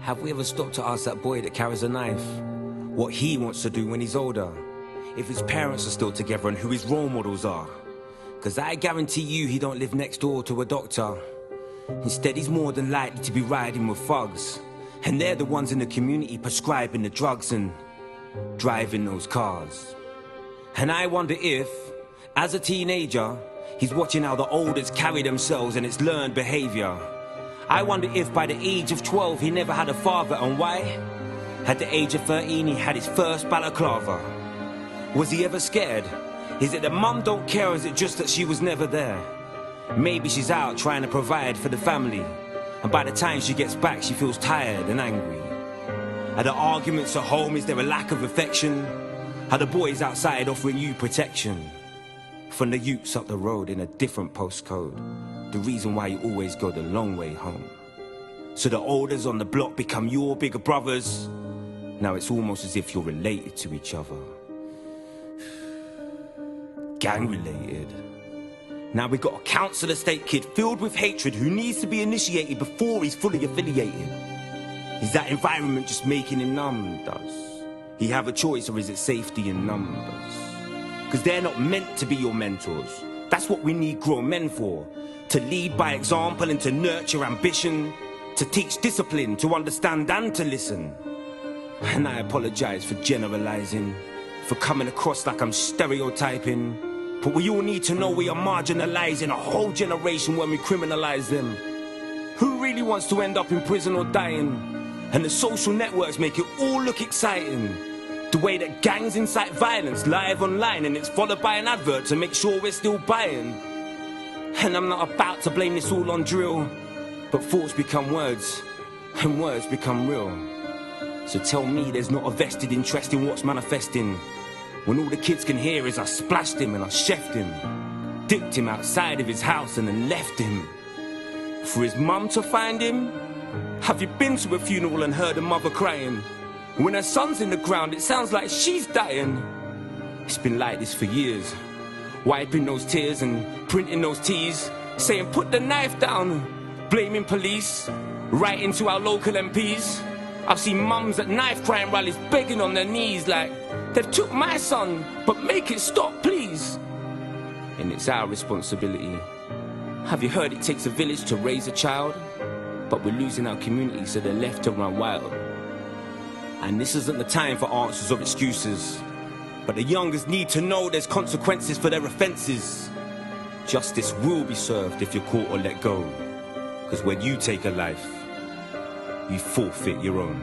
Have we ever stopped to ask that boy that carries a knife what he wants to do when he's older? If his parents are still together and who his role models are? Cause I guarantee you he don't live next door to a doctor. Instead he's more than likely to be riding with thugs. And they're the ones in the community prescribing the drugs and driving those cars. And I wonder if, as a teenager, he's watching how the olders carry themselves and it's learned behavior. I wonder if by the age of 12 he never had a father, and why? At the age of 13 he had his first balaclava. Was he ever scared? Is it that mum don't care, or is it just that she was never there? Maybe she's out trying to provide for the family, and by the time she gets back she feels tired and angry. Are the arguments at home, is there a lack of affection? Are the boys outside offering you protection? From the youths up the road in a different postcode, the reason why you always go the long way home. So the olders on the block become your bigger brothers. Now it's almost as if you're related to each other. Gang related. Now we got a council estate kid filled with hatred who needs to be initiated before he's fully affiliated. Is that environment just making him numb? Does he have a choice, or is it safety in numbers? Cause they're not meant to be your mentors. That's what we need grown men for. To lead by example and to nurture ambition. To teach discipline, to understand and to listen. And I apologize for generalizing, for coming across like I'm stereotyping. But we all need to know we are marginalizing a whole generation when we criminalize them. Who really wants to end up in prison or dying? And the social networks make it all look exciting. The way that gangs incite violence live online, and it's followed by an advert to make sure we're still buying. And I'm not about to blame this all on drill, but thoughts become words, and words become real. So tell me there's not a vested interest in what's manifesting, when all the kids can hear is I splashed him and I chefed him, dipped him outside of his house and then left him. For his mum to find him? Have you been to a funeral and heard a mother crying? When her son's in the ground, it sounds like she's dying. It's been like this for years. Wiping those tears and printing those T's, saying put the knife down, blaming police, writing to our local MPs. I've seen mums at knife crime rallies begging on their knees like, they've took my son, but make it stop please. And it's our responsibility. Have you heard it takes a village to raise a child? But we're losing our community, so they're left to run wild. And this isn't the time for answers or excuses, but the youngers need to know there's consequences for their offences. Justice will be served if you're caught or let go. Because when you take a life, you forfeit your own.